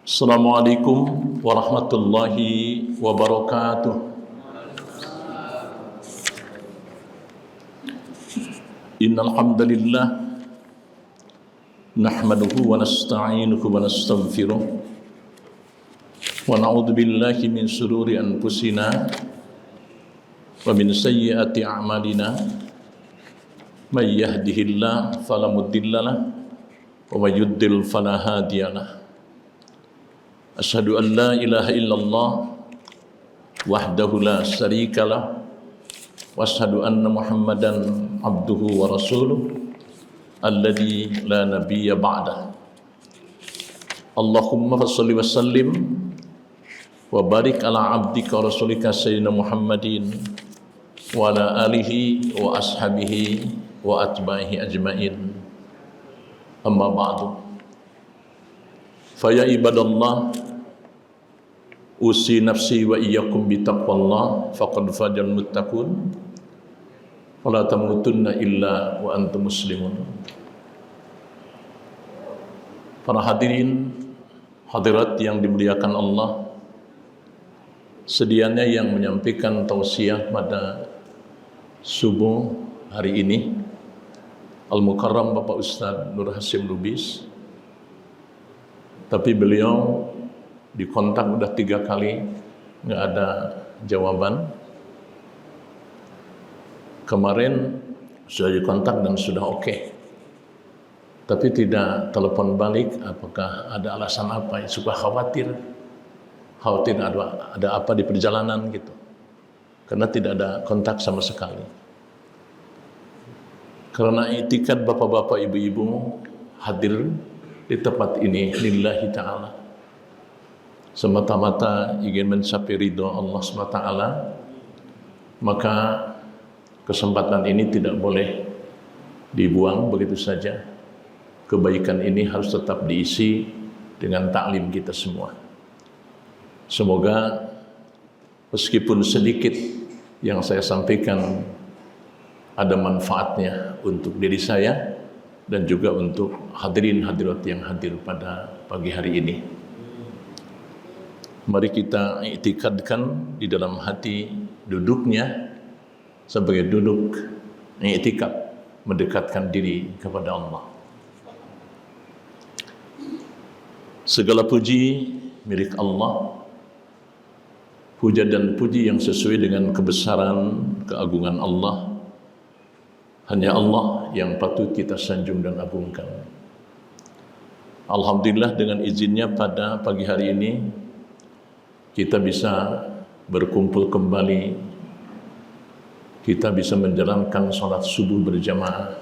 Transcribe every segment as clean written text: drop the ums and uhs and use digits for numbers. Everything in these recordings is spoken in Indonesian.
Assalamualaikum warahmatullahi wabarakatuh. Innal hamdalillah nahmaduhu wa nasta'inuhu wa nastaghfiruh wa na'udzu billahi min shururi anfusina wa min sayyiati a'malina may yahdihillahu fala mudhillalah wa may yudlil fala hadiyalah. Asyhadu an la ilaha illallah wahdahu la syarikalah wa asyhadu anna Muhammadan abduhu wa rasuluh alladzi la nabiyya ba'dah. Allahumma shalli wa sallim wa barik ala abdika wa rasulika sayyidina Muhammadin wa ala alihi wa ashabihi wa atba'ihi ajmain. Amma ba'du. Fa ya ibadallah, usi nafsi wa iyyakum bitaqwallah faqad fazal muttaqun wala tamutunna illa wa antum muslimun. Para hadirin hadirat yang dimuliakan Allah, sedianya yang menyampaikan tausiah pada subuh hari ini Al-Mukarram Bapak Ustadz Nur Hasim Lubis, tapi beliau dikontak udah 3 kali nggak ada jawaban. Kemarin sudah dikontak dan sudah oke, tapi tidak telepon balik. Apakah ada alasan apa? Suka khawatir ada apa di perjalanan gitu, karena tidak ada kontak sama sekali. Karena itikad bapak-bapak ibu-ibu hadir di tempat ini lillahi ta'ala, semata-mata ingin mencapai ridho Allah SWT, maka kesempatan ini tidak boleh dibuang begitu saja. Kebaikan ini harus tetap diisi dengan taklim kita semua. Semoga meskipun sedikit yang saya sampaikan ada manfaatnya untuk diri saya dan juga untuk hadirin hadirat yang hadir pada pagi hari ini. Mari kita i'tikadkan di dalam hati duduknya sebagai duduk i'tikad, mendekatkan diri kepada Allah. Segala puji milik Allah, puja dan puji yang sesuai dengan kebesaran keagungan Allah. Hanya Allah yang patut kita sanjung dan agungkan. Alhamdulillah, dengan izinnya pada pagi hari ini kita bisa berkumpul kembali, kita bisa menjalankan sholat subuh berjamaah.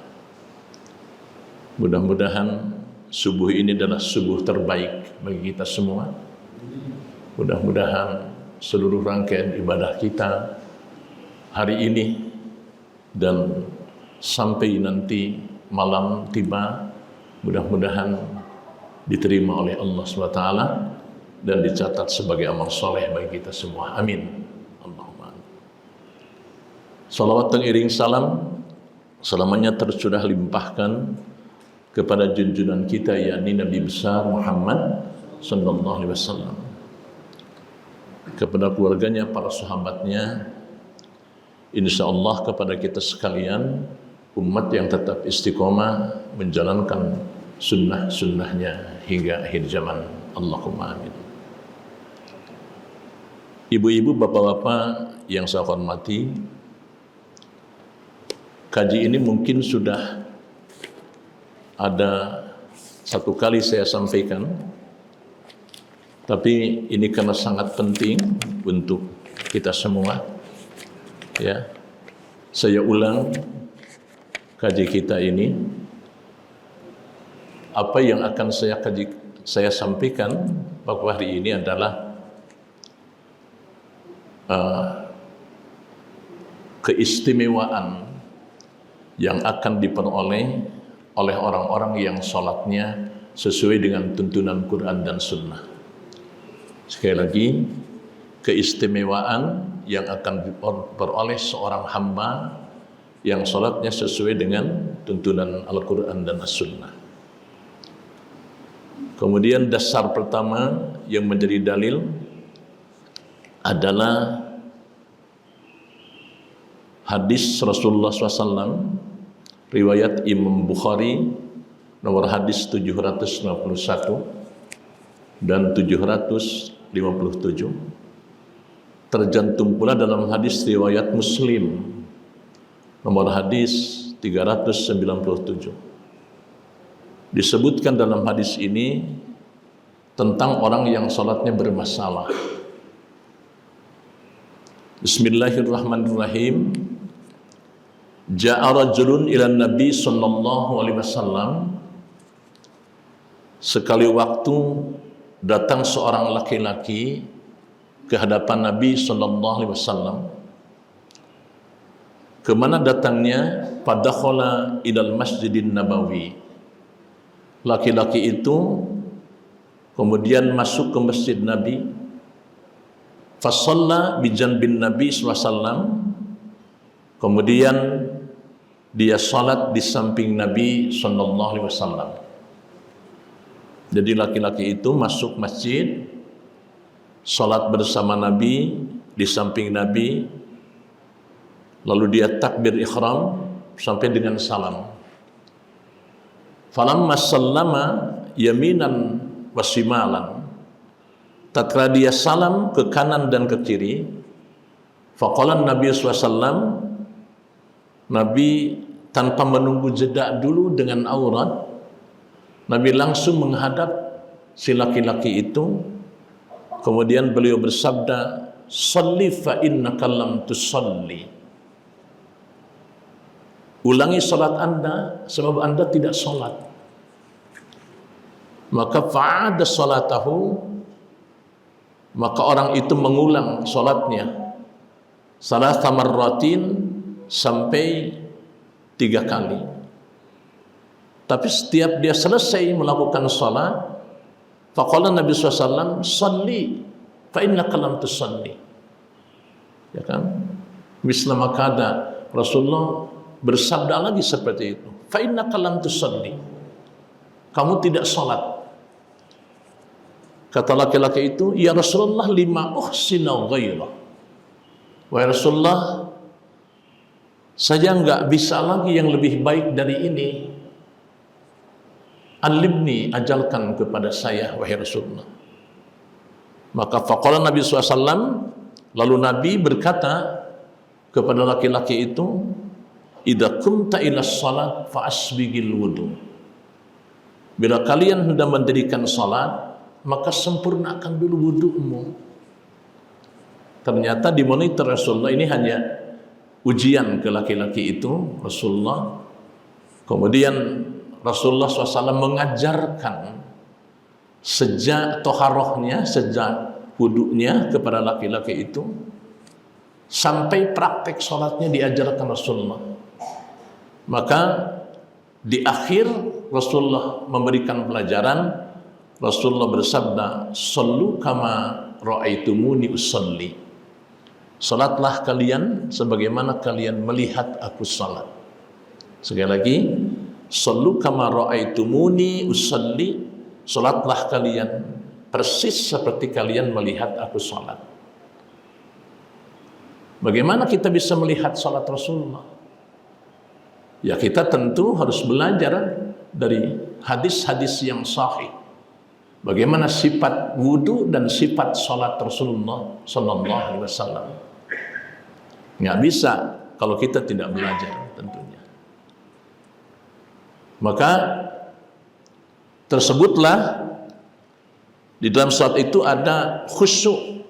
Mudah-mudahan subuh ini adalah subuh terbaik bagi kita semua. Mudah-mudahan seluruh rangkaian ibadah kita hari ini dan sampai nanti malam tiba, mudah-mudahan diterima oleh Allah SWT dan dicatat sebagai amal soleh bagi kita semua. Amin. Allahumma. Salawat dan iring salam selamanya tersudah limpahkan kepada junjungan kita, yakni Nabi besar Muhammad sallallahu alaihi wasallam, kepada keluarganya, para sahabatnya, insyaallah kepada kita sekalian, umat yang tetap istiqomah menjalankan sunnah-sunnahnya hingga akhir zaman. Allahumma amin. Ibu-ibu, bapak-bapak yang saya hormati, kaji ini mungkin sudah ada 1 kali saya sampaikan, tapi ini karena sangat penting untuk kita semua, ya, saya ulang kaji kita ini. Apa yang akan saya sampaikan pada hari ini adalah keistimewaan yang akan diperoleh oleh orang-orang yang sholatnya sesuai dengan tuntunan Quran dan Sunnah. Sekali lagi, keistimewaan yang akan diperoleh seorang hamba yang sholatnya sesuai dengan tuntunan Al-Quran dan As-Sunnah. Kemudian dasar pertama yang menjadi dalil adalah hadis Rasulullah SAW riwayat Imam Bukhari nomor hadis 751 dan 757, tercantum pula dalam hadis riwayat Muslim nomor hadis 397. Disebutkan dalam hadis ini tentang orang yang salatnya bermasalah. Bismillahirrahmanirrahim. Ja'a rajulun ila Nabi sallallahu alaihi wasallam. Sekali waktu datang seorang laki-laki ke hadapan Nabi sallallahu alaihi wasallam. Kemana datangnya? Fadakhala ilal Masjidin Nabawi. Laki-laki itu kemudian masuk ke masjid Nabi. Fasalla bijanbin Nabi SAW. Kemudian dia salat di samping Nabi SAW. Jadi laki-laki itu masuk masjid, salat bersama Nabi di samping Nabi, lalu dia takbir ihram sampai dengan salam. Falamma sallama yaminan wasimalan. Tatkala dia salam ke kanan dan ke kiri, faqala Nabi SAW, Nabi tanpa menunggu jeda dulu dengan aurat, Nabi langsung menghadap si laki-laki itu. Kemudian beliau bersabda, "Shalli fa innaka lam tusalli." Ulangi salat Anda sebab Anda tidak salat. Maka fa'ada salatahu, maka orang itu mengulang salatnya salasa marratin, sampai 3 kali. Tapi setiap dia selesai melakukan salat, faqala Nabi SAW, "Shalli fa innaka lam tusalli." Ya kan? Misla makada Rasulullah bersabda lagi seperti itu, "Fa innaka lam tusalli." Kamu tidak salat. Kata laki-laki itu, "Ya Rasulullah, lima uhsina ghairah." Wahai Rasulullah, saya enggak bisa lagi yang lebih baik dari ini. Alimni, ajalkan kepada saya, wahai Rasulullah. Maka faqala Nabi SAW, lalu Nabi berkata kepada laki-laki itu, "Idza kumta ila shalat fa asbigil wudu." Bila kalian hendak mendirikan salat, maka sempurnakan dulu wudu'mu. Ternyata di monitor Rasulullah ini hanya ujian ke laki-laki itu, Rasulullah. Kemudian Rasulullah SAW mengajarkan sejak toharohnya, sejak wudu'nya kepada laki-laki itu, sampai praktek sholatnya diajarkan Rasulullah. Maka di akhir Rasulullah memberikan pelajaran. Rasulullah bersabda, "Shallu kama ra'aitumuni usalli." Salatlah kalian sebagaimana kalian melihat aku salat. Sekali lagi, "Shallu kama ra'aitumuni usalli." Salatlah kalian persis seperti kalian melihat aku salat. Bagaimana kita bisa melihat salat Rasulullah? Ya, kita tentu harus belajar dari hadis-hadis yang sahih. Bagaimana sifat wudu dan sifat salat Rasulullah sallallahu alaihi wasallam. Nggak bisa kalau kita tidak belajar tentunya. Maka tersebutlah di dalam salat itu ada khusyuk.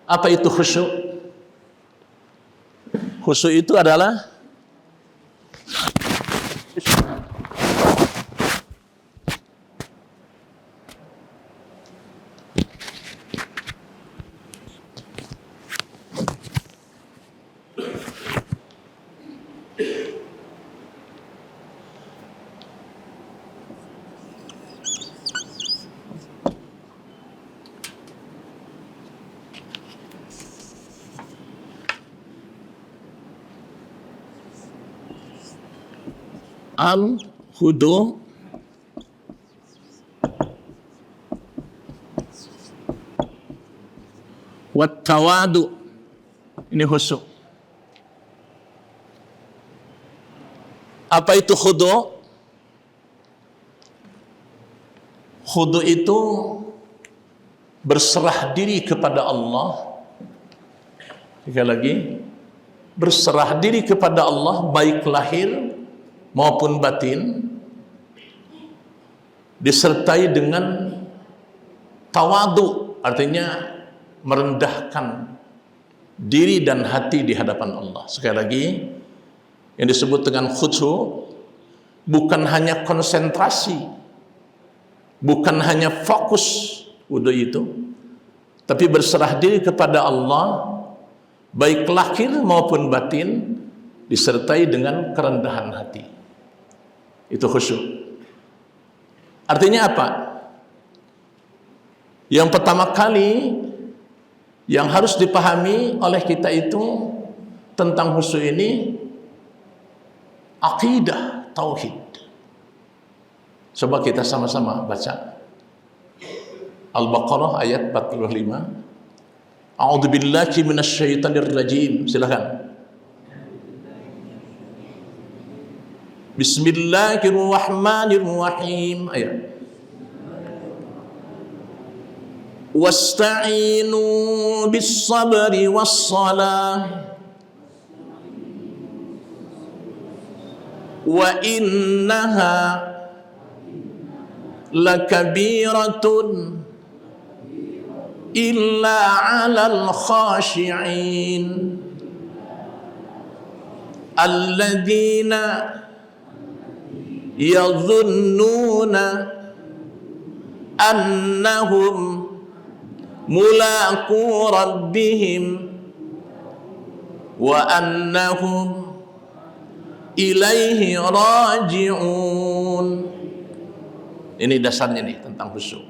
Apa itu khusyuk? Khusyuk itu adalah al-khudu wat tawadu. Ini khusyuk. Apa itu khudu'? Khudu' itu berserah diri kepada Allah. Sekali lagi, berserah diri kepada Allah baik lahir maupun batin, disertai dengan tawadu, artinya merendahkan diri dan hati di hadapan Allah. Sekali lagi, yang disebut dengan khusyuk bukan hanya konsentrasi, bukan hanya fokus wudu itu, tapi berserah diri kepada Allah baik lahir maupun batin, disertai dengan kerendahan hati. Itu khusyuk. Artinya apa? Yang pertama kali yang harus dipahami oleh kita itu tentang khusyuk ini akidah tauhid. Coba kita sama-sama baca Al-Baqarah ayat 45. A'udzubillahi minasyaitonir rajim. Silakan. Bismillahirrahmanirrahim. Ayat. Wasta'inu bis-sabri was-salah wa innaha lakabiratun illa 'alal khashi'in alladzina yadhunnuna annahum mulaqu rabbihim wa annahum ilaihi raji'un. Ini dasarnya nih tentang khusyuk.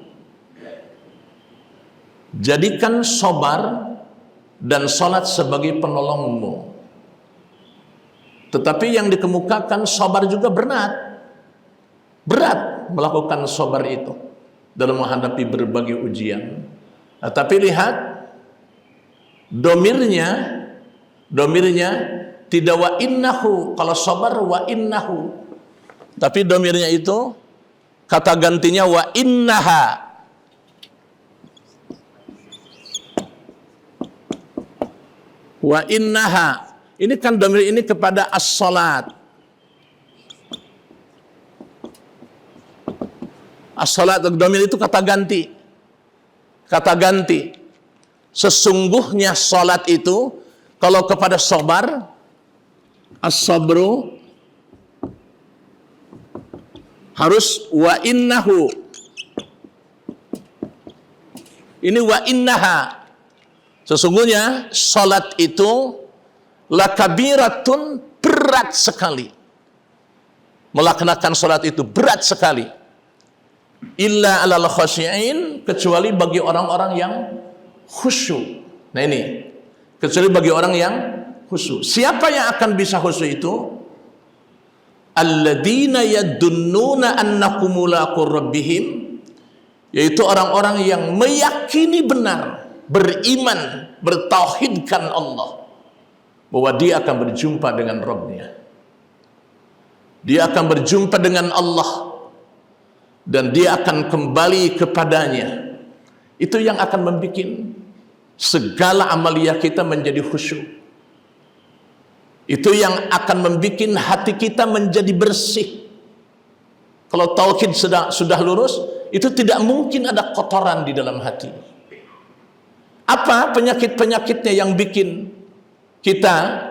Jadikan sabar dan salat sebagai penolongmu. Tetapi yang dikemukakan sabar juga berat. Berat melakukan sabar itu dalam menghadapi berbagai ujian. Nah, tapi lihat domirnya tidak wa innahu. Kalau sabar wa innahu, tapi domirnya itu kata gantinya wa innaha. Wa innaha. Ini kan domir ini kepada as-salat. As-salat, domir itu kata ganti. Kata ganti. Sesungguhnya salat itu kalau kepada sabar, as-sabru, harus wa innahu. Ini wa innaha. Sesungguhnya salat itu lakabiratun, berat sekali. Melaksanakan salat itu berat sekali. Illa 'alal khashi'in, kecuali bagi orang-orang yang khusyuk. Nah ini, kecuali bagi orang yang khusyuk. Siapa yang akan bisa khusyuk itu? Alladzina yadunnuna annakum mulaqu rabbihim, yaitu orang-orang yang meyakini benar, beriman, bertauhidkan Allah, bahwa dia akan berjumpa dengan Rabb-Nya. Dia akan berjumpa dengan Allah dan dia akan kembali kepadanya. Itu yang akan membuat segala amaliyah kita menjadi khusyuk. Itu yang akan membuat hati kita menjadi bersih. Kalau tauhid sudah lurus, itu tidak mungkin ada kotoran di dalam hati. Apa penyakit-penyakitnya yang bikin kita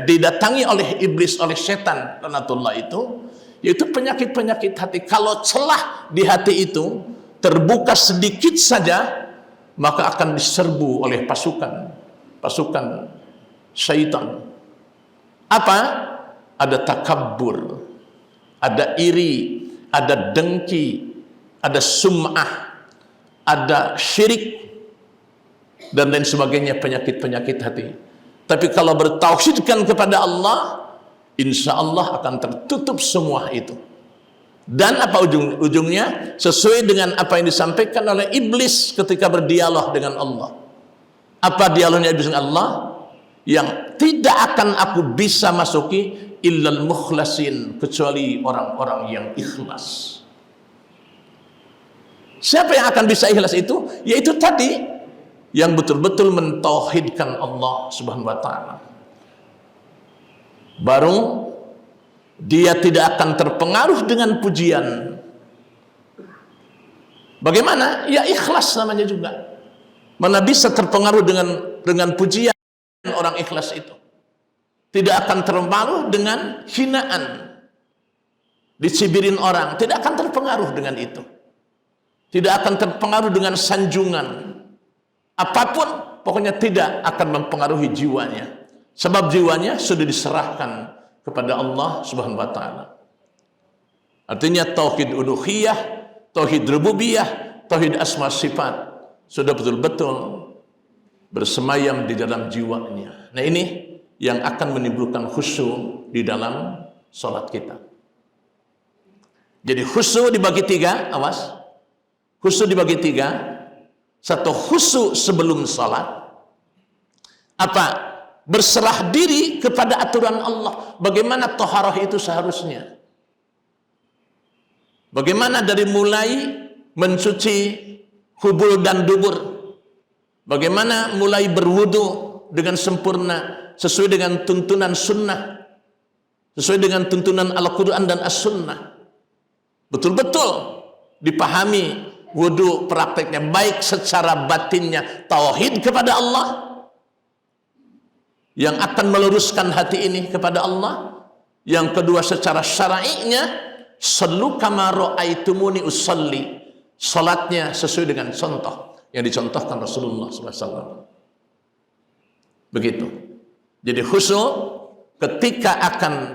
didatangi oleh iblis, oleh setan, laknatullah itu? Yaitu penyakit-penyakit hati. Kalau celah di hati itu terbuka sedikit saja, maka akan diserbu oleh pasukan syaitan. Apa? Ada takabbur, ada iri, ada dengki, ada sum'ah, ada syirik, dan lain sebagainya, penyakit-penyakit hati. Tapi kalau bertauhidkan kepada Allah, insya Allah akan tertutup semua itu. Dan apa ujungnya? Sesuai dengan apa yang disampaikan oleh iblis ketika berdialog dengan Allah. Apa dialognya iblis dengan Allah? Yang tidak akan aku bisa masuki illal mukhlasin, kecuali orang-orang yang ikhlas. Siapa yang akan bisa ikhlas itu? Yaitu tadi yang betul-betul mentauhidkan Allah Subhanahu wa taala. Baru dia tidak akan terpengaruh dengan pujian. Bagaimana? Ya ikhlas namanya juga. Mana bisa terpengaruh dengan pujian orang ikhlas itu? Tidak akan terpengaruh dengan hinaan, dicibirin orang, tidak akan terpengaruh dengan itu. Tidak akan terpengaruh dengan sanjungan. Apapun, pokoknya tidak akan mempengaruhi jiwanya. Sebab jiwanya sudah diserahkan kepada Allah Subhanahu wa taala. Artinya tauhid uluhiyah, tauhid rububiyah, tauhid asma sifat sudah betul-betul bersemayam di dalam jiwanya. Nah, ini yang akan menimbulkan khusyuk di dalam salat kita. Jadi khusyuk dibagi tiga, awas. Khusyuk dibagi tiga. Satu, khusyuk sebelum salat. Apa? Berserah diri kepada aturan Allah. Bagaimana taharah itu seharusnya? Bagaimana dari mulai mencuci hubul dan dubur? Bagaimana mulai berwudu dengan sempurna sesuai dengan tuntunan sunnah, sesuai dengan tuntunan Al-Quran dan As-Sunnah. Betul-betul dipahami wudu prakteknya, baik secara batinnya tauhid kepada Allah yang akan meluruskan hati ini kepada Allah. Yang kedua secara syar'inya, sallu kama ra'aitumuni usalli, salatnya sesuai dengan contoh yang dicontohkan Rasulullah SAW. Begitu. Jadi khusyuk ketika akan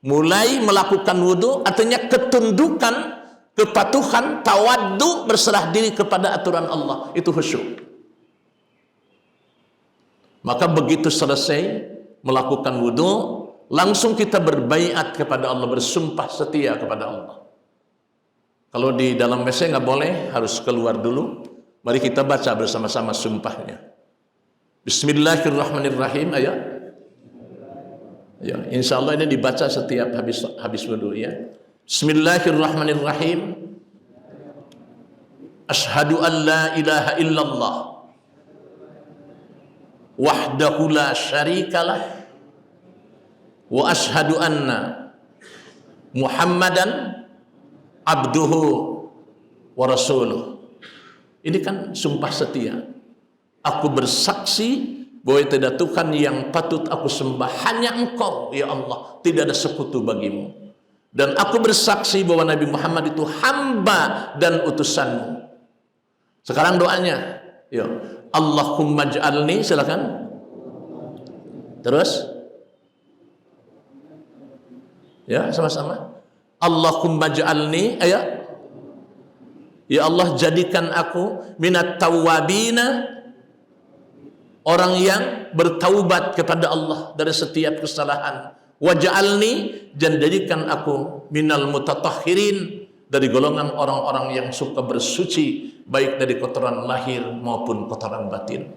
mulai melakukan wudu, artinya ketundukan, kepatuhan, tawaddu, berserah diri kepada aturan Allah, itu khusyuk. Maka begitu selesai melakukan wudu, langsung kita berbaiat kepada Allah, bersumpah setia kepada Allah. Kalau di dalam WC nggak boleh, harus keluar dulu. Mari kita baca bersama-sama sumpahnya. Bismillahirrahmanirrahim. Ayo. Ya, insya Allah ini dibaca setiap habis wudu ya. Bismillahirrahmanirrahim. Ashhadu an la ilaha illallah wahdahu la syarikalah wa ashhadu anna Muhammadan abduhu wa rasuluh. Ini kan sumpah setia. Aku bersaksi bahwa tidak Tuhan yang patut aku sembah, hanya Engkau ya Allah, tidak ada sekutu bagimu. Dan aku bersaksi bahwa Nabi Muhammad itu hamba dan utusanmu. Sekarang doanya, ya Allahumma ja'alni, silakan. Terus, ya sama-sama. Allahumma ja'alni, ayo. Ya Allah, jadikan aku minat tawwabina, orang yang bertaubat kepada Allah dari setiap kesalahan. Waj'alni, dan jadikan aku minal mutatahhirin, dari golongan orang-orang yang suka bersuci, baik dari kotoran lahir maupun kotoran batin.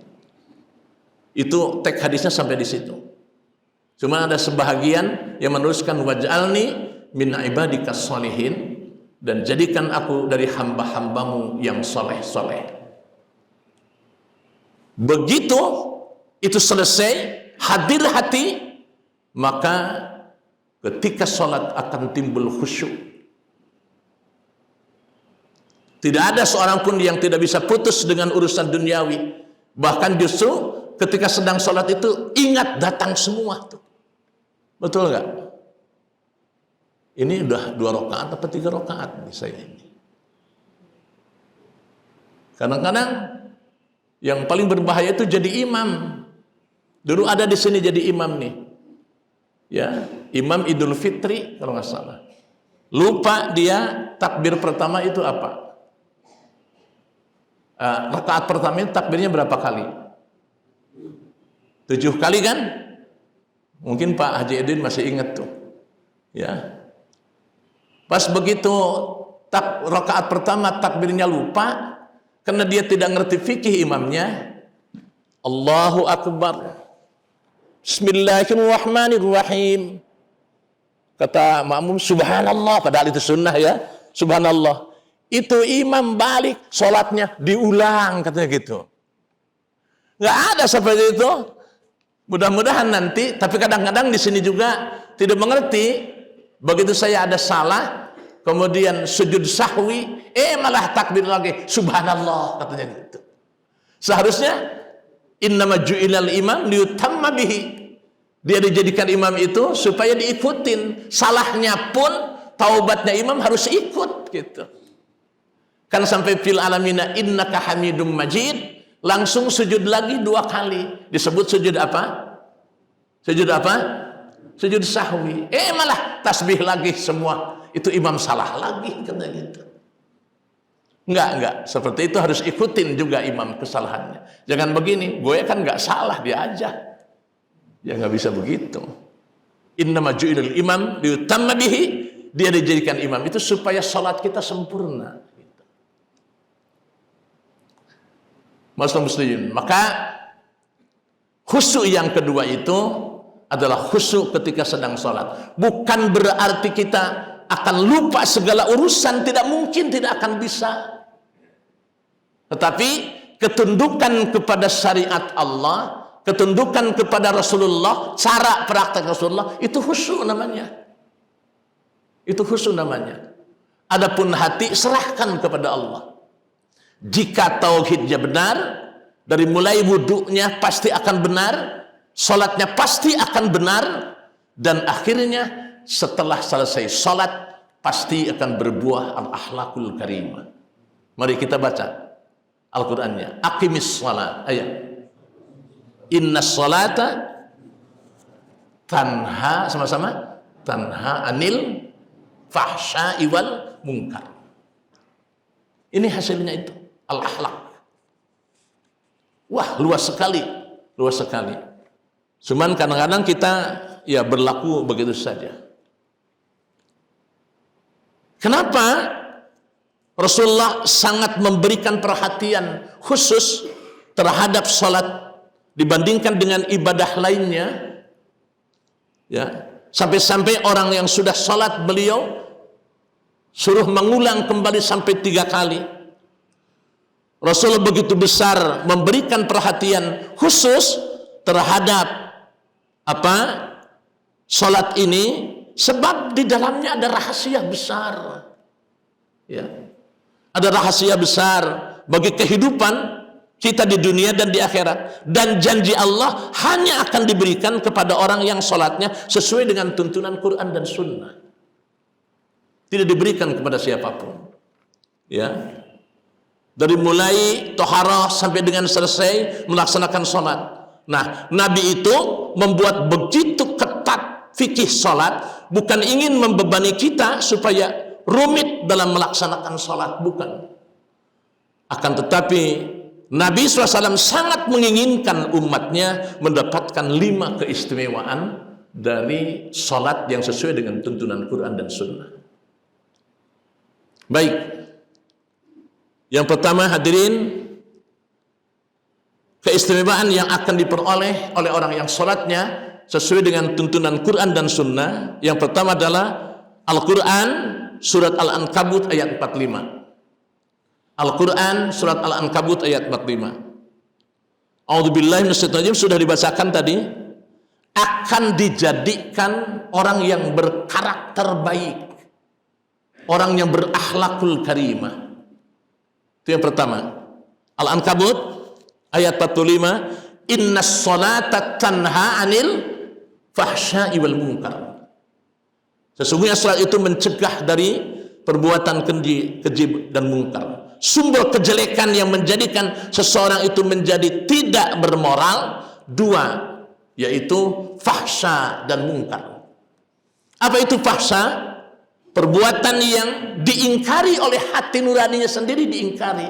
Itu teks hadisnya sampai di situ. Cuma ada sebahagian yang meneruskan waj'alni min ibadikas sholihin, dan jadikan aku dari hamba-hambamu yang soleh-soleh. Begitu itu selesai, hadir hati, maka ketika sholat akan timbul khusyuk. Tidak ada seorang pun yang tidak bisa putus dengan urusan duniawi. Bahkan justru ketika sedang sholat itu ingat datang semua tuh. Betul nggak? Ini udah 2 rakaat atau 3 rakaat nih saya ini. Kadang-kadang yang paling berbahaya itu jadi imam. Dulu ada di sini jadi imam nih. Ya, Imam Idul Fitri kalau nggak salah. Lupa dia takbir pertama itu apa? Rakaat pertama takbirnya berapa kali? 7 kali kan? Mungkin Pak Haji Edwin masih ingat tuh. Ya. Pas begitu rakaat pertama takbirnya lupa karena dia tidak ngerti fikih imamnya. Allahu Akbar. Bismillahirrahmanirrahim. Kata makmum subhanallah, padahal itu sunnah ya. Subhanallah. Itu imam balik, sholatnya diulang katanya gitu. Nggak ada seperti itu. Mudah-mudahan nanti, tapi kadang-kadang di sini juga tidak mengerti. Begitu saya ada salah, kemudian sujud sahwi, malah takbir lagi, subhanallah katanya gitu. Seharusnya innama ju'ilal imam liyutamma bihi. Dia dijadikan imam itu supaya diikutin. Salahnya pun taubatnya imam harus ikut gitu. Kan sampai fil alamina innaka hamidum majid, langsung sujud lagi 2 kali. Disebut sujud apa? Sujud apa? Sujud sahwi. Malah tasbih lagi semua. Itu imam salah lagi kata gitu. Enggak. Seperti itu harus ikutin juga imam kesalahannya. Jangan begini, gue kan enggak salah, dia aja. Ya enggak bisa begitu. Innama ju'ilal imam liyutamma bihi. Dia dijadikan imam itu supaya salat kita sempurna. Gitu. Muslimin. Maka khusyuk yang kedua itu adalah khusyuk ketika sedang sholat. Bukan berarti kita akan lupa segala urusan, tidak mungkin, tidak akan bisa. Tetapi ketundukan kepada syariat Allah, ketundukan kepada Rasulullah, cara praktek Rasulullah, itu khusyuk namanya. Itu khusyuk namanya. Adapun hati serahkan kepada Allah. Jika tauhidnya benar, dari mulai wudhunya pasti akan benar, sholatnya pasti akan benar, dan akhirnya setelah selesai sholat pasti akan berbuah al-akhlakul karimah. Mari kita baca Al-Qur'annya. Aqimis sholat. Ayat. Inna sholata tanha, sama-sama, tanha anil fahsya'i wal munkar. Ini hasilnya itu, al-akhlak. Wah, luas sekali, luas sekali. Cuman kadang-kadang kita ya berlaku begitu saja. Kenapa Rasulullah sangat memberikan perhatian khusus terhadap sholat dibandingkan dengan ibadah lainnya? Ya, sampai-sampai orang yang sudah sholat beliau suruh mengulang kembali sampai 3 kali. Rasulullah begitu besar memberikan perhatian khusus terhadap sholat ini, sebab di dalamnya ada rahasia besar. Ya. Ada rahasia besar bagi kehidupan kita di dunia dan di akhirat. Dan janji Allah hanya akan diberikan kepada orang yang sholatnya sesuai dengan tuntunan Quran dan Sunnah. Tidak diberikan kepada siapapun. Ya. Dari mulai toharah sampai dengan selesai melaksanakan sholat. Nah, Nabi itu membuat begitu ketat fikih sholat, bukan ingin membebani kita supaya rumit dalam melaksanakan sholat, bukan. Akan tetapi Nabi SAW sangat menginginkan umatnya mendapatkan 5 keistimewaan dari sholat yang sesuai dengan tuntunan Quran dan Sunnah. Baik, yang pertama hadirin, keistimewaan yang akan diperoleh oleh orang yang sholatnya sesuai dengan tuntunan Quran dan Sunnah. Yang pertama adalah Al-Quran surat Al-Ankabut ayat 45. Al-Quran surat Al-Ankabut ayat 45. A'udzubillahi minasyaitonir rajim, sudah dibacakan tadi. Akan dijadikan orang yang berkarakter baik, orang yang berakhlakul karimah. Itu yang pertama. Al-Ankabut ayat 45, innas sholata tanha anil fahsya'i wal munkar. Sesungguhnya salat itu mencegah dari perbuatan keji dan mungkar. Sumber kejelekan yang menjadikan seseorang itu menjadi tidak bermoral 2, yaitu fahsya dan mungkar. Apa itu fahsya? Perbuatan yang diingkari oleh hati nuraninya sendiri, diingkari.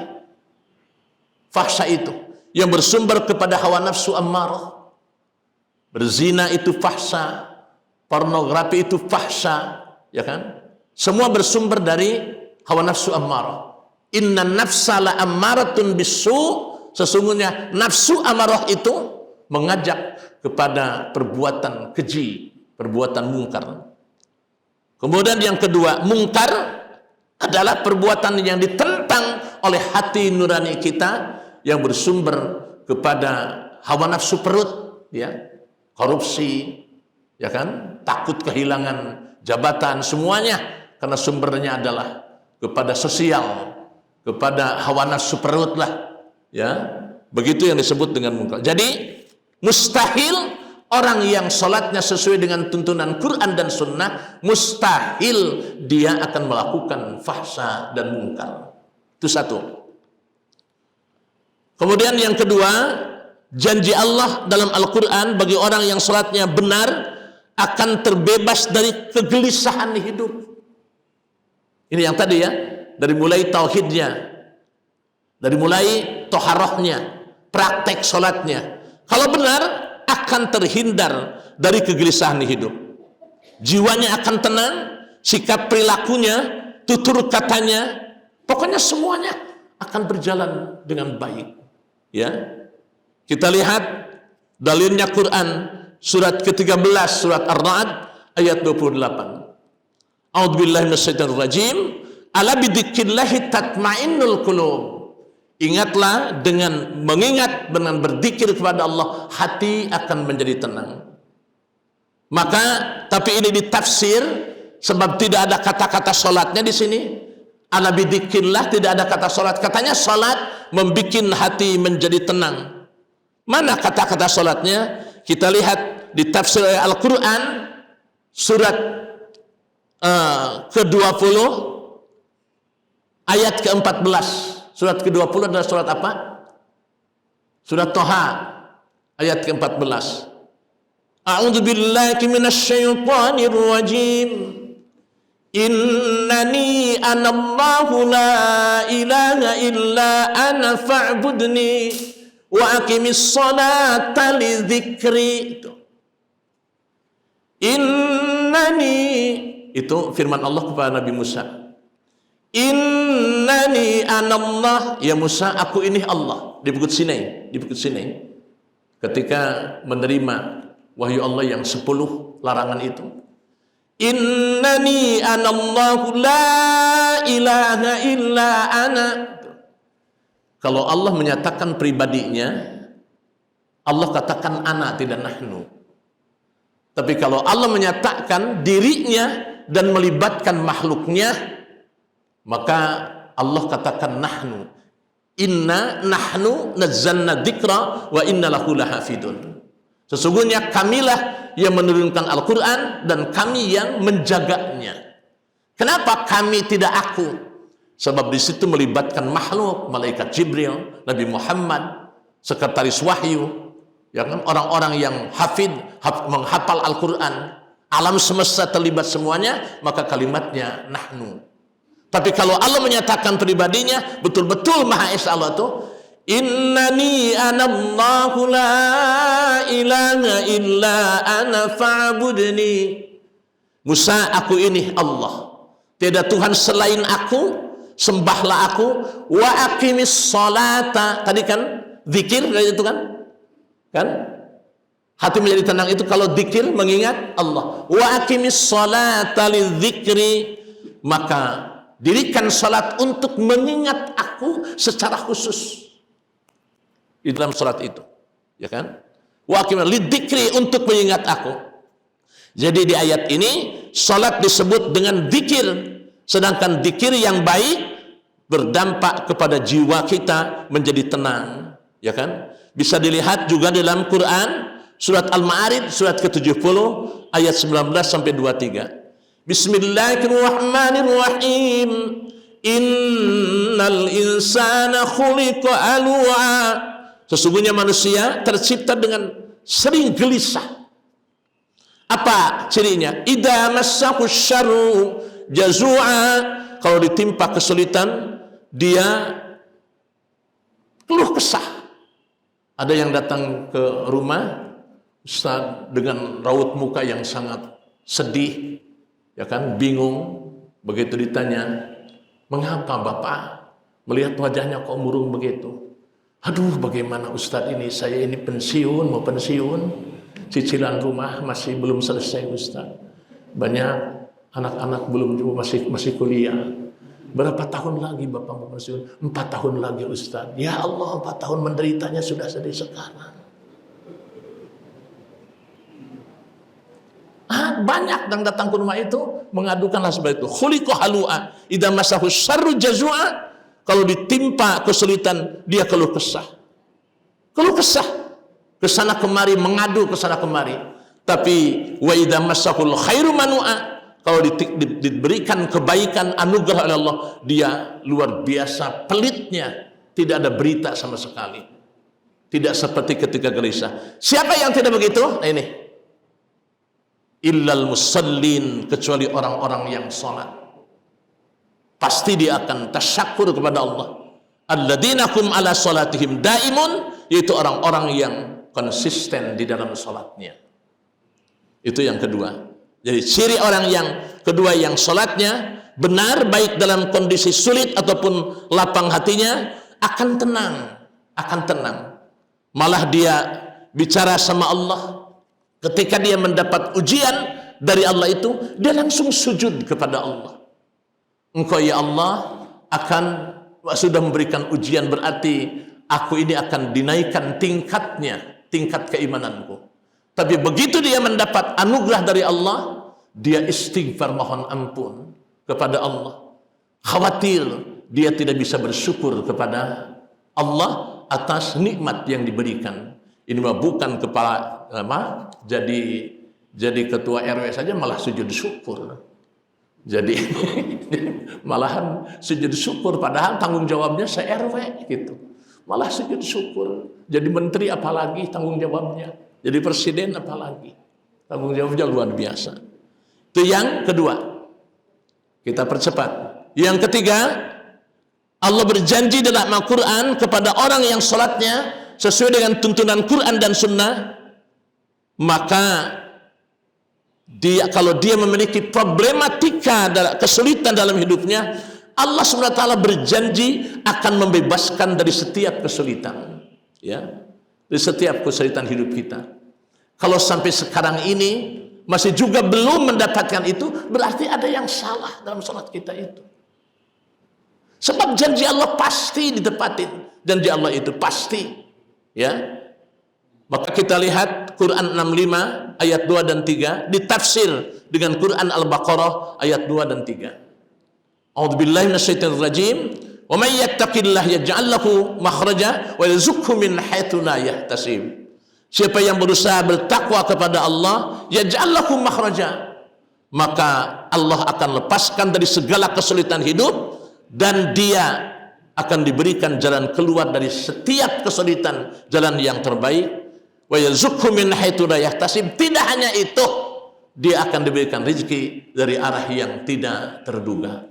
Fahsya itu yang bersumber kepada hawa nafsu ammarah. Berzina itu fahsya, pornografi itu fahsya, ya kan? Semua bersumber dari hawa nafsu ammarah. Inna nafsa la ammaratun bisu. Sesungguhnya nafsu amarah itu mengajak kepada perbuatan keji, perbuatan mungkar. Kemudian yang kedua, mungkar adalah perbuatan yang ditentang oleh hati nurani kita yang bersumber kepada hawa nafsu perut, ya, korupsi, ya kan, takut kehilangan jabatan, semuanya karena sumbernya adalah kepada sosial, kepada hawa nafsu perut lah. Ya, begitu yang disebut dengan mungkar. Jadi mustahil orang yang sholatnya sesuai dengan tuntunan Quran dan Sunnah, mustahil dia akan melakukan fahsya dan mungkar. Itu satu. Kemudian yang kedua, janji Allah dalam Al-Quran bagi orang yang sholatnya benar akan terbebas dari kegelisahan hidup. Ini yang tadi ya, dari mulai tauhidnya, dari mulai toharohnya, praktek sholatnya. Kalau benar, akan terhindar dari kegelisahan hidup. Jiwanya akan tenang, sikap perilakunya, tutur katanya, pokoknya semuanya akan berjalan dengan baik. Ya, kita lihat dalilnya Quran surat ke-13 surat Ar-Ra'd ayat 28. A'udzubillahi minasyaitonir rajim. Ala bidzikrillahi tatmainnul qulub. Ingatlah, dengan mengingat, dengan berzikir kepada Allah, hati akan menjadi tenang. Maka, tapi ini ditafsir sebab tidak ada kata-kata sholatnya di sini. Ala bidzikrillah, tidak ada kata sholat. Katanya sholat membikin hati menjadi tenang. Mana kata-kata sholatnya? Kita lihat di tafsir Al-Quran surat ke-20 ayat ke-14. Surat ke-20 adalah surat apa? Surat Toha ayat ke-14. A'udzu billahi minasyaitonir rajim. Innani anallahu la ilaha illa ana fa'budni wa aqimis salata li dzikri. Innani, itu firman Allah kepada Nabi Musa. Innani anallah, ya Musa, aku ini Allah. Di Bukit Sinai, ketika menerima wahyu Allah yang 10 larangan itu. Innani anallahu la ilaha illa ana. Kalau Allah menyatakan pribadinya, Allah katakan ana, tidak nahnu. Tapi kalau Allah menyatakan dirinya dan melibatkan makhluknya, maka Allah katakan nahnu. Inna nahnu nazzalna dzikra wa inna lahu lahafidun. Sesungguhnya kamilah yang menurunkan Al-Quran dan kami yang menjaganya. Kenapa kami, tidak aku? Sebab di situ melibatkan makhluk, malaikat Jibril, Nabi Muhammad, sekretaris wahyu, ya kan, orang-orang yang menghafal Al-Quran, alam semesta terlibat semuanya, maka kalimatnya nahnu. Tapi kalau Allah menyatakan pribadinya, betul-betul Maha Esa Allah itu, innani anallahu la ilaha illa ana fa'budni. Musa, aku ini Allah, tidak Tuhan selain aku, sembahlah aku. Wa aqimis salata, tadi kan zikir itu kan hati menjadi tenang itu kalau zikir mengingat Allah. Wa aqimis salata lidzikri, maka dirikan salat untuk mengingat aku secara khusus di dalam salat itu, ya kan? Wa aqimna lidzikri, untuk mengingat aku. Jadi di ayat ini salat disebut dengan zikir, sedangkan zikir yang baik berdampak kepada jiwa kita menjadi tenang, ya kan? Bisa dilihat juga dalam Quran surat Al-Ma'arij surat ke-70 ayat 19 sampai 23. Bismillahirrahmanirrahim. Innal insana khuliqa alu'a. Sesungguhnya manusia tercipta dengan sering gelisah. Apa cirinya? Idza massahu syarru jazua. Kalau ditimpa kesulitan, dia keluh kesah. Ada yang datang ke rumah Ustaz dengan raut muka yang sangat sedih, ya kan, bingung, Begitu ditanya, mengapa Bapak melihat wajahnya kok murung begitu? Aduh, bagaimana Ustadz ini, saya ini pensiun, mau pensiun, cicilan rumah masih belum selesai Ustadz. Banyak anak-anak belum juga masih kuliah. Berapa tahun lagi Bapak mau pensiun? 4 tahun lagi Ustadz. Ya Allah, 4 tahun menderitanya sudah sedih sekarang. Banyak yang datang ke rumah itu mengadukanlah seperti itu. Khuliqa halu'a idza masahu syarru jazua. Kalau ditimpa kesulitan dia keluh kesah. Keluh kesah. Kesana kemari mengadu kesana kemari. Tapi wa idza masahul khairu manu'a. Kalau diberikan kebaikan anugerah oleh Allah, dia luar biasa pelitnya, tidak ada berita sama sekali. Tidak seperti ketika gelisah. Siapa yang tidak begitu? Nah ini. Illal musallin, kecuali orang-orang yang salat. Pasti dia akan tasyakur kepada Allah. Alladzina hum ala salatihim daimun, yaitu orang-orang yang konsisten di dalam salatnya. Itu yang kedua. Jadi ciri orang yang kedua yang salatnya benar, baik dalam kondisi sulit ataupun lapang hatinya, akan tenang. Malah dia bicara sama Allah. Ketika dia mendapat ujian dari Allah itu, dia langsung sujud kepada Allah. Engkau ya Allah sudah memberikan ujian, berarti aku ini akan dinaikkan tingkatnya, tingkat keimananku. Tapi begitu dia mendapat anugerah dari Allah, dia istighfar mohon ampun kepada Allah. Khawatir dia tidak bisa bersyukur kepada Allah atas nikmat yang diberikan. Ini mah bukan kepala jadi ketua RW saja malah sujud syukur. Jadi malahan sujud syukur padahal tanggung jawabnya se-RW gitu. Malah sujud syukur. Jadi menteri apalagi tanggung jawabnya. Jadi presiden apalagi. Tanggung jawabnya luar biasa. Itu yang kedua. Kita percepat. Yang ketiga, Allah berjanji dalam Al-Quran kepada orang yang sholatnya sesuai dengan tuntunan Quran dan Sunnah, maka kalau dia memiliki problematika, kesulitan dalam hidupnya, Allah SWT berjanji akan membebaskan dari setiap kesulitan, ya, dari setiap kesulitan hidup kita. Kalau sampai sekarang ini masih juga belum mendapatkan itu, berarti ada yang salah dalam sholat kita itu. Sebab janji Allah pasti ditepatin, janji Allah itu pasti. Ya, maka kita lihat Quran 65 ayat 2 dan 3 ditafsir dengan Quran Al-Baqarah ayat 2 dan 3. A'udzubillahi minasyaitonir rajim. Wa may yattaqillaha yaj'al lahu makhraja wa yarzuqhu min haitsu la yahtasib. Siapa yang berusaha bertakwa kepada Allah, yaj'al lahu makhraja, maka Allah akan lepaskan dari segala kesulitan hidup dan dia akan diberikan jalan keluar dari setiap kesulitan, jalan yang terbaik. Wa yarzuqhu min haitsu la yahtasib. Tidak hanya itu, dia akan diberikan rezeki dari arah yang tidak terduga.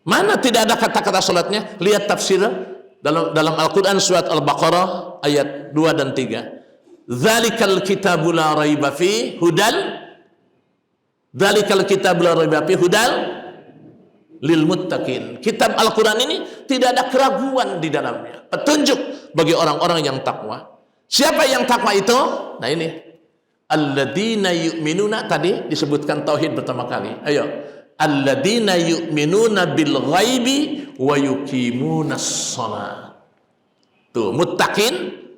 Mana tidak ada kata-kata salatnya? Lihat tafsir dalam Al-Qur'an surat Al-Baqarah ayat 2 dan 3. Dzalikal kitabu la raiba fi hudal. Dzalikal kitabu la raiba fi hudal lil muttaqin. Kitab Al-Quran ini tidak ada keraguan di dalamnya, petunjuk bagi orang-orang yang takwa. Siapa yang takwa itu? Nah ini, alladzina yu'minuna, tadi disebutkan tauhid pertama kali. Ayo, alladzina yu'minuna bil ghaibi wa yuqimunas shalah. Tuh, muttaqin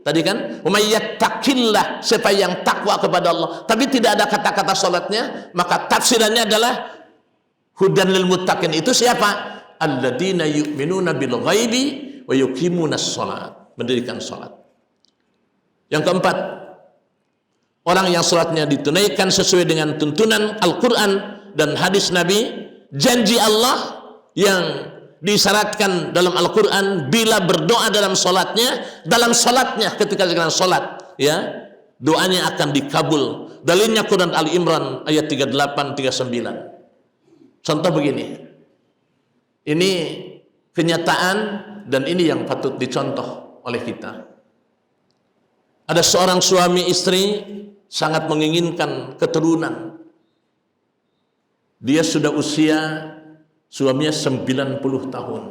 tadi kan, wa may yattaqillah, siapa yang takwa kepada Allah, tapi tidak ada kata-kata salatnya, maka tafsirannya adalah hudan lil muttaqin. Itu siapa? Alladzina yu'minuna bil ghaibi wa yuqimunas shalat, mendirikan salat. Yang keempat, orang yang salatnya ditunaikan sesuai dengan tuntunan Al-Qur'an dan hadis Nabi, janji Allah yang disyaratkan dalam Al-Qur'an bila berdoa dalam salatnya ketika sedang salat, ya, doanya akan dikabul. Dalilnya Quran Ali Imran ayat 38 39. Contoh begini, ini kenyataan dan ini yang patut dicontoh oleh kita. Ada seorang suami istri sangat menginginkan keturunan. Dia sudah usia suaminya 90 tahun.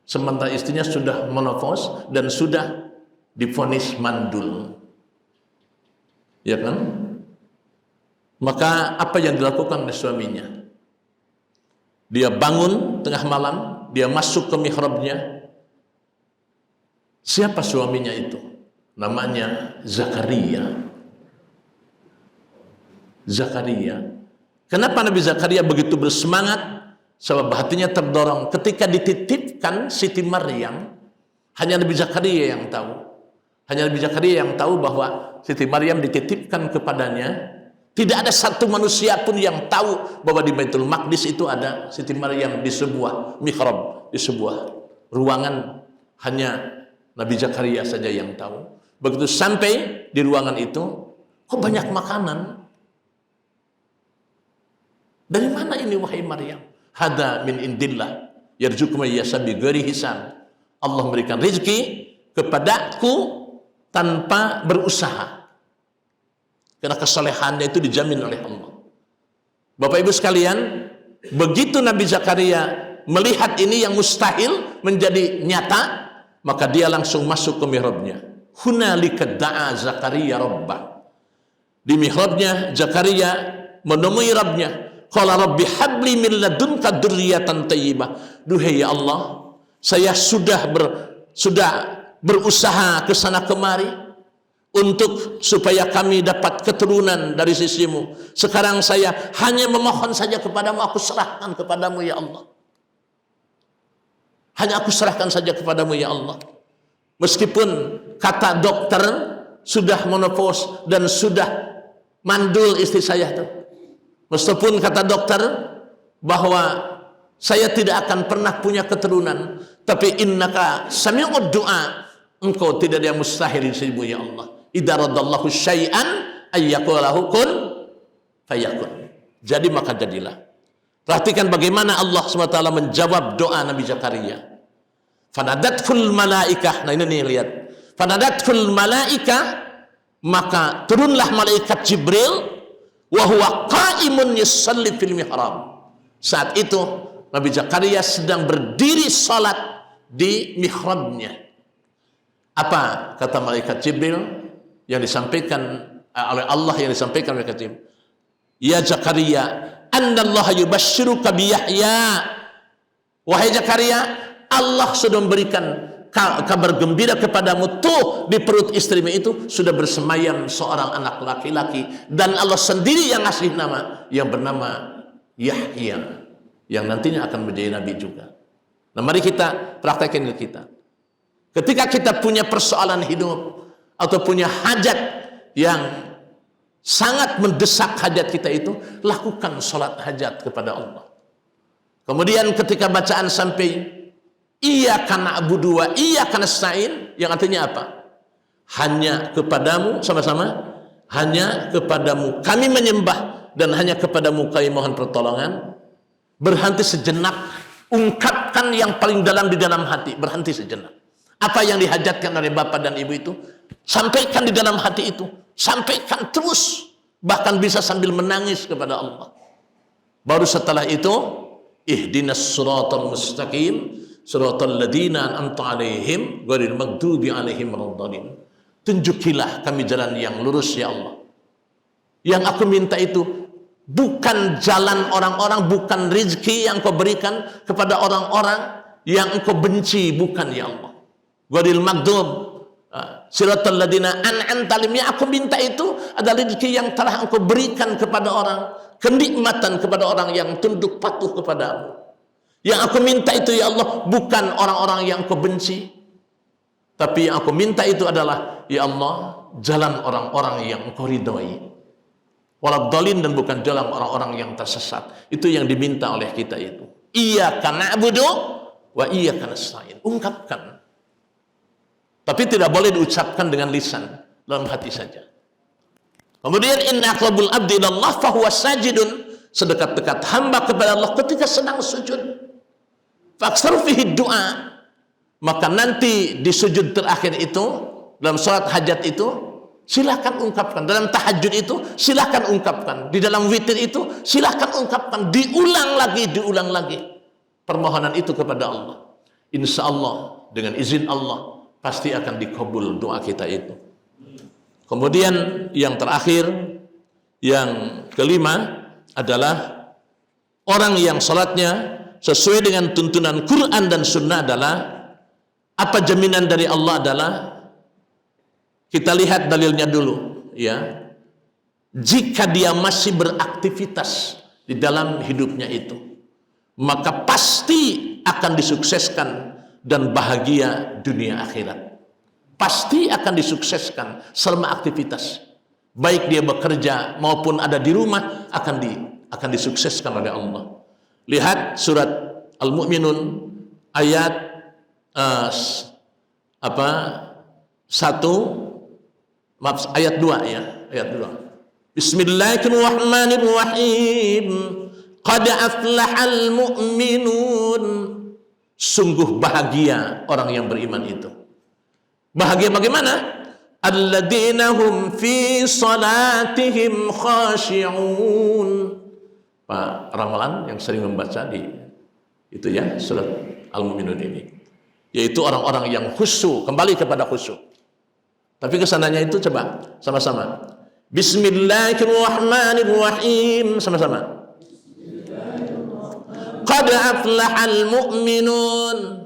Sementara istrinya sudah menopause dan sudah divonis mandul. Ya kan? Maka apa yang dilakukan oleh suaminya? Dia bangun tengah malam, dia masuk ke mihrabnya. Siapa suaminya itu? Namanya Zakaria. Zakaria. Kenapa Nabi Zakaria begitu bersemangat? Sebab hatinya terdorong ketika dititipkan Siti Maryam. Hanya Nabi Zakaria yang tahu. Hanya Nabi Zakaria yang tahu bahwa Siti Maryam dititipkan kepadanya. Tidak ada satu manusia pun yang tahu bahwa di Baitul Maqdis itu ada Siti Maryam di sebuah mihrab, di sebuah ruangan. Hanya Nabi Zakaria saja yang tahu. Begitu sampai di ruangan itu, kok banyak makanan? Dari mana ini wahai Maryam? Hada min indillah yarzuqu may yasha bighairi hisab. Allah memberikan rezeki kepadaku tanpa berusaha. Karena kesalehannya itu dijamin oleh Allah. Bapak Ibu sekalian, begitu Nabi Zakaria melihat ini yang mustahil menjadi nyata, maka dia langsung masuk ke mihrabnya. Hunalika da'a Zakaria rabbah. Di mihrabnya Zakaria menemui Rabbnya. Qala rabbi habli min ladunka dzurriyyatan thayyibah. Duhai ya Allah, saya sudah berusaha ke sana kemari untuk supaya kami dapat keturunan dari sisimu. Sekarang saya hanya memohon saja kepadamu, aku serahkan kepadamu ya Allah. Hanya aku serahkan saja kepadamu ya Allah. Meskipun kata dokter sudah menopause dan sudah mandul istri saya tuh. Meskipun kata dokter bahwa saya tidak akan pernah punya keturunan, tapi innaka sami'ud du'a, engkau tidak ada yang mustahil di sisimu ya Allah. Idza radallahu syai'an ayyaqulahu kun fayakun. Jadi maka jadilah. Perhatikan bagaimana Allah SWT menjawab doa Nabi Zakaria. Fanadatul malaikah. Nah ini nih lihat. Fanadatul malaikah, maka turunlah malaikat Jibril wa huwa qa'imun yusalli fil mihrab. Saat itu Nabi Zakaria sedang berdiri salat di mihrabnya. Apa kata malaikat Jibril yang disampaikan oleh Allah, yang disampaikan oleh malaikat Jibril? Ya Zakaria, annallaha yubashshiruka bi Yahya. Wahai Zakaria, Allah sudah memberikan kabar gembira kepadamu, tuh di perut istrimu itu sudah bersemayam seorang anak laki-laki, dan Allah sendiri yang ngasih nama, yang bernama Yahya, yang nantinya akan menjadi nabi juga. Nah mari kita praktekkan diri kita. Ketika kita punya persoalan hidup atau punya hajat yang sangat mendesak hajat kita itu, lakukan sholat hajat kepada Allah. Kemudian ketika bacaan sampai iyyaka na'budu wa iyyaka nasta'in, yang artinya apa? Hanya kepadamu, sama-sama, hanya kepadamu kami menyembah dan hanya kepadamu kami mohon pertolongan. Berhenti sejenak, ungkapkan yang paling dalam di dalam hati, berhenti sejenak. Apa yang dihajatkan oleh bapak dan ibu itu, sampaikan di dalam hati itu, sampaikan terus, bahkan bisa sambil menangis kepada Allah. Baru setelah itu, ihdinas siratal mustaqim siratal ladzina an'amta 'alaihim ghairil maghdubi 'alaihim waladdallin. Tunjukilah kami jalan yang lurus ya Allah. Yang aku minta itu bukan jalan orang-orang, bukan rezeki yang kau berikan kepada orang-orang yang engkau benci, bukan ya Allah. Ghairil maghdub siratal ladzina an'amta 'alaihim. Yang aku minta itu adalah rezeki yang telah engkau berikan kepada orang, kenikmatan kepada orang yang tunduk patuh kepadamu. Yang aku minta itu ya Allah bukan orang-orang yang kau benci, tapi yang aku minta itu adalah ya Allah jalan orang-orang yang kau ridhoi. Waladdallin, dan bukan jalan orang-orang yang tersesat. Itu yang diminta oleh kita itu. Iyyaka na'budu wa iyyaka nasta'in. Ungkapkan. Tapi tidak boleh diucapkan dengan lisan, dalam hati saja. Kemudian inna aqrabul abdi ilallah fahuwa sajidun. Sedekat-dekat hamba kepada Allah ketika sedang sujud. Faksar fihi doa, maka nanti di sujud terakhir itu, dalam sholat hajat itu, Silahkan ungkapkan. Dalam tahajud itu silahkan ungkapkan. Di dalam witir itu silahkan ungkapkan. Diulang lagi. Permohonan itu kepada Allah. Insya Allah dengan izin Allah pasti akan dikabul doa kita itu. Kemudian yang terakhir, yang kelima adalah orang yang salatnya sesuai dengan tuntunan Quran dan Sunnah adalah, apa jaminan dari Allah adalah, kita lihat dalilnya dulu ya. Jika dia masih beraktivitas di dalam hidupnya itu, maka pasti akan disukseskan dan bahagia dunia akhirat. Pasti akan disukseskan selama aktivitas. Baik dia bekerja maupun ada di rumah akan disukseskan oleh Allah. Lihat surat Al-Mu'minun ayat 2 ya, ayat 2. Bismillahirrahmanirrahim. Qad aflahal mu'minun. Sungguh bahagia orang yang beriman itu. Bahagia bagaimana? Alladzina hum fi salatihim khashi'un. Pak Ramalan yang sering membaca di itu ya, surat Al-Mu'minun ini. Yaitu orang-orang yang khusyuk, kembali kepada khusyuk. Tapi kesananya itu coba sama-sama. Bismillahirrahmanirrahim, sama-sama. Qad aflahal mu'minun.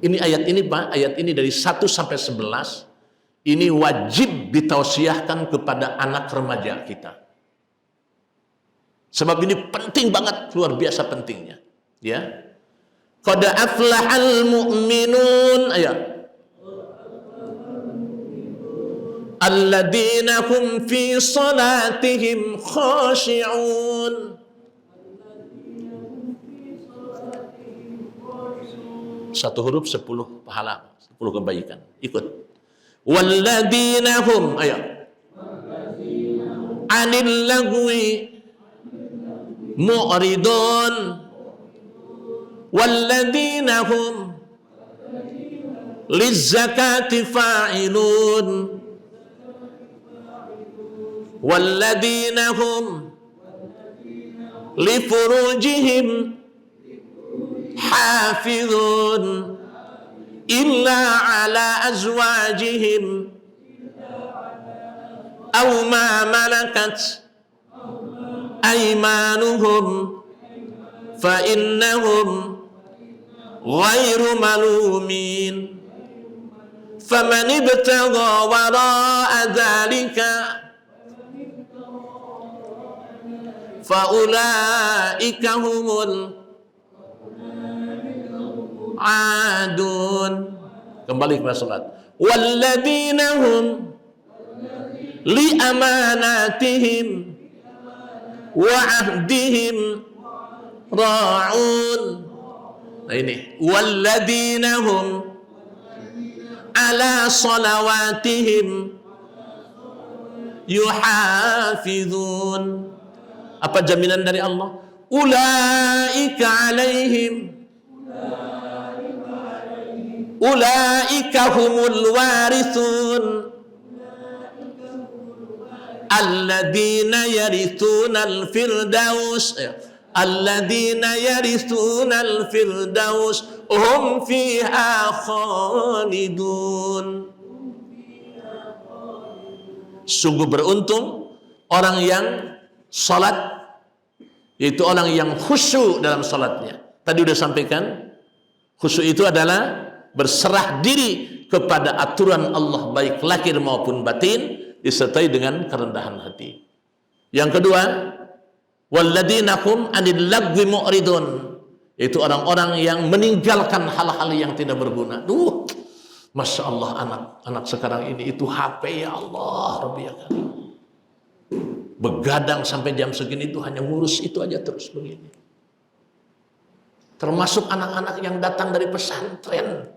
Ini ayat ini Pak, ayat ini dari 1 sampai 11. Ini wajib ditausiahkan kepada anak remaja kita. Sebab ini penting banget, luar biasa pentingnya. Ya. Qad aflahal mu'minun, ayat. Alladzina hum fi salatihim khashi'un. Satu huruf 10 pahala, 10 kebaikan. Ikut. Walladzina hum, ayo. Anil lagwi mu'ridun. Walladzina hum lizzakati fa'ilun. Walladzina hum li furujihim hafizun illa ala azwajihim aw ma malakat aymanuhum fa innahum ghairu malumin faman ibtagha wara'a dhalika faulaika humul adun. Kembali kepada salat. Walladzina hum li amanatihim wa ahdihim ra'un. Nah ini walladzina hum ala salawatihim yuhafizun. Apa jaminan dari Allah? Ulaika alaihim, ulaika humul warithun alladzina yarithuna al-firdaus, alladzina yarithuna al-firdaus hum fiha khalidun. Sungguh beruntung orang yang salat, yaitu orang yang khusyuk dalam salatnya. Tadi sudah sampaikan, khusyuk itu adalah berserah diri kepada aturan Allah baik lahir maupun batin, disertai dengan kerendahan hati. Yang kedua, walladzina hum anil lagwi mu'ridun, yaitu orang-orang yang meninggalkan hal-hal yang tidak berguna. Masya Allah, anak-anak sekarang ini itu HP, ya Allah Rabbi ya Karim. Begadang sampai jam segini itu hanya ngurus itu aja terus begini. Termasuk anak-anak yang datang dari pesantren.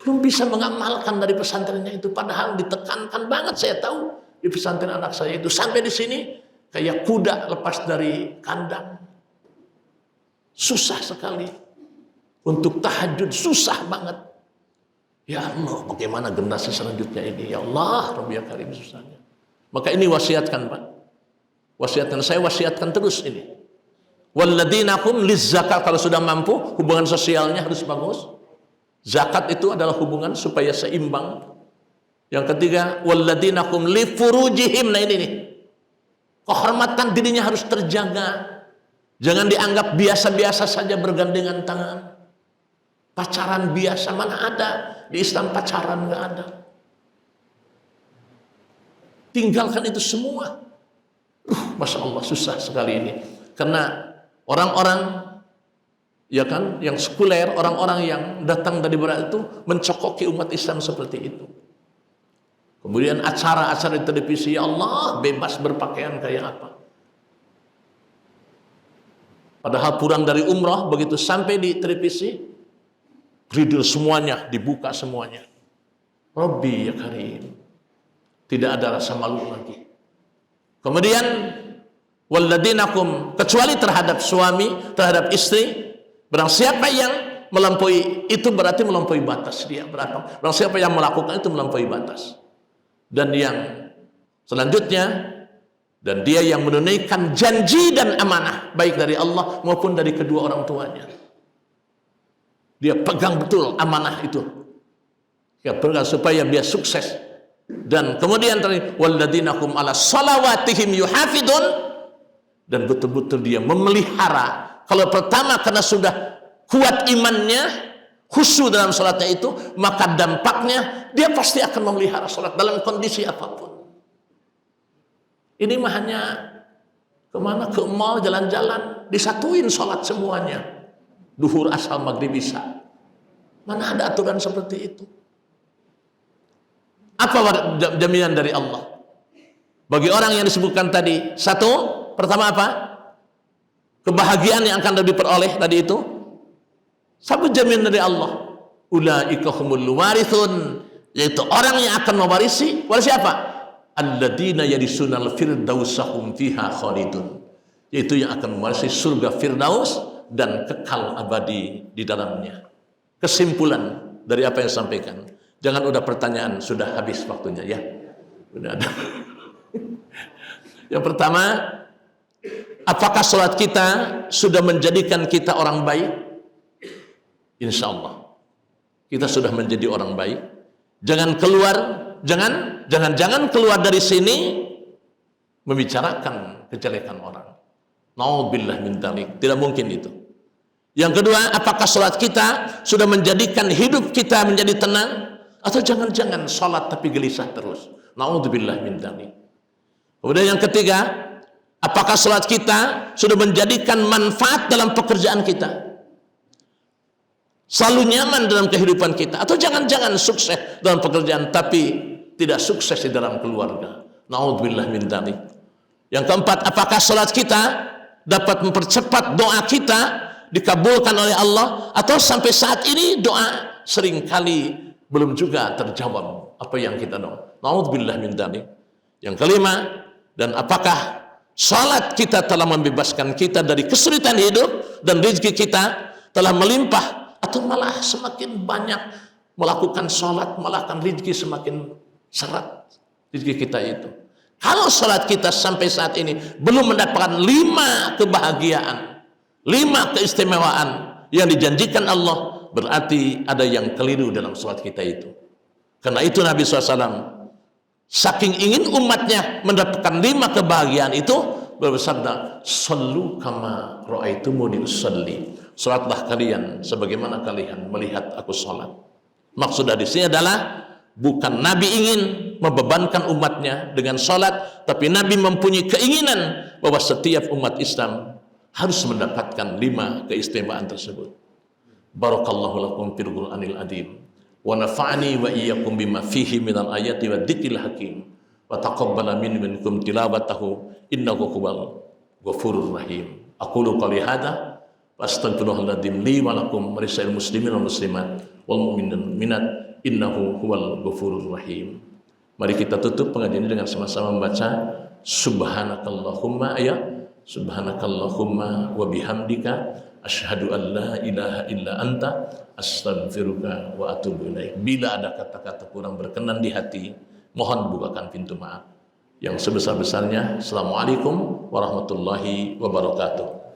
Belum bisa mengamalkan dari pesantrennya itu. Padahal ditekankan banget, saya tahu di pesantren anak saya itu. Sampai di sini kayak kuda lepas dari kandang. Susah sekali. Untuk tahajud susah banget. Ya Allah, bagaimana generasi selanjutnya ini? Ya Allah, Rabbi ya Karim, susahnya. Maka ini wasiatkan, Pak. Wasiatkan, saya wasiatkan terus ini. Walladzina hum lizzakat, kalau sudah mampu, hubungan sosialnya harus bagus. Zakat itu adalah hubungan supaya seimbang. Yang ketiga, walladzina hum li furujihim. Nah ini nih. Kehormatan dirinya harus terjaga. Jangan dianggap biasa-biasa saja bergandengan tangan. Pacaran biasa, mana ada di Islam pacaran, nggak ada. Tinggalkan itu semua. Masya Allah, susah sekali ini. Karena orang-orang ya kan yang sekuler, orang-orang yang datang dari barat itu mencokoki umat Islam seperti itu. Kemudian acara-acara di televisi, ya Allah, bebas berpakaian kayak apa. Padahal pulang dari umrah, begitu sampai di televisi, bridil semuanya, dibuka semuanya. Rabbi ya Karim, tidak ada rasa malu lagi. Kemudian walladzinakum, kecuali terhadap suami, terhadap istri, barang siapa yang melampaui itu berarti melampaui batas dia. Barang siapa yang melakukan itu melampaui batas. Dan yang selanjutnya, dan dia yang menunaikan janji dan amanah baik dari Allah maupun dari kedua orang tuanya. Dia pegang betul amanah itu. Ya, pegang supaya dia sukses. Dan kemudian walladzina hum ala salawatihim yuhafidun, dan betul-betul dia memelihara. Kalau pertama karena sudah kuat imannya, khusyuk dalam salatnya itu, maka dampaknya dia pasti akan memelihara salat dalam kondisi apapun. Ini mah hanya kemana, ke mall, jalan-jalan, disatuin salat semuanya, duhur, asar, maghrib, isya. Mana ada aturan seperti itu? Apa jaminan dari Allah bagi orang yang disebutkan tadi? Satu, pertama apa? Kebahagiaan yang akan diperoleh tadi itu. Satu jaminan dari Allah. Ulaika humul warithun, yaitu orang yang akan mewarisi. Warisi apa? Alladzina yarisunal firdausahum fiha khalidun, yaitu yang akan mewarisi surga Firdaus dan kekal abadi di dalamnya. Kesimpulan dari apa yang disampaikan. Jangan udah pertanyaan, sudah habis waktunya ya. Sudah ada. Yang pertama, apakah sholat kita sudah menjadikan kita orang baik? Insya Allah kita sudah menjadi orang baik. Jangan keluar, jangan keluar dari sini membicarakan kejelekan orang. Nauzubillah min dzalik. Tidak mungkin itu. Yang kedua, apakah sholat kita sudah menjadikan hidup kita menjadi tenang? Atau jangan-jangan sholat tapi gelisah terus? Nauzubillah min dzalik. Kemudian yang ketiga, apakah sholat kita sudah menjadikan manfaat dalam pekerjaan kita? Selalu nyaman dalam kehidupan kita? Atau jangan-jangan sukses dalam pekerjaan tapi tidak sukses di dalam keluarga? Nauzubillah min dzalik. Yang keempat, apakah sholat kita dapat mempercepat doa kita dikabulkan oleh Allah? Atau sampai saat ini doa seringkali belum juga terjawab apa yang kita doa? Nauzubillah min dzalik. Yang kelima, dan apakah salat kita telah membebaskan kita dari kesulitan hidup dan rezeki kita telah melimpah, atau malah semakin banyak melakukan salat malah akan rezeki semakin seret rezeki kita itu. Kalau salat kita sampai saat ini belum mendapatkan 5 kebahagiaan, 5 keistimewaan yang dijanjikan Allah, berarti ada yang keliru dalam salat kita itu. Karena itu Nabi SAW saking ingin umatnya mendapatkan 5 kebahagiaan itu bersabda, "Shallu kama ra'aitumuni usalli." Salatlah kalian sebagaimana kalian melihat aku salat. Maksud dari sini adalah bukan Nabi ingin membebankan umatnya dengan salat, tapi Nabi mempunyai keinginan bahwa setiap umat Islam harus mendapatkan 5 keistimewaan tersebut. Barakallahu lakum fil Qur'anil azim. Wa nafa'ani wa iyyakum bima fihi minal ayati wa dzikril hakim. Wa taqabbala minkum tilawatahu innahu huwal ghafurur rahim. Aqulu qouli hadza wa astaghfirullahal li wa lakum wa lisa'il muslimin wal muslimat wal mu'minin minat innahu huwal ghafurur rahim. Mari kita tutup pengajian ini dengan sama-sama membaca subhanakallahumma subhanakallahumma wa bihamdika Asyhadu an la ilaha illa anta astaghfiruka wa atubu ilaik. Bila ada kata-kata kurang berkenan di hati, mohon bukakan pintu maaf. Yang sebesar-besarnya, Assalamualaikum warahmatullahi wabarakatuh.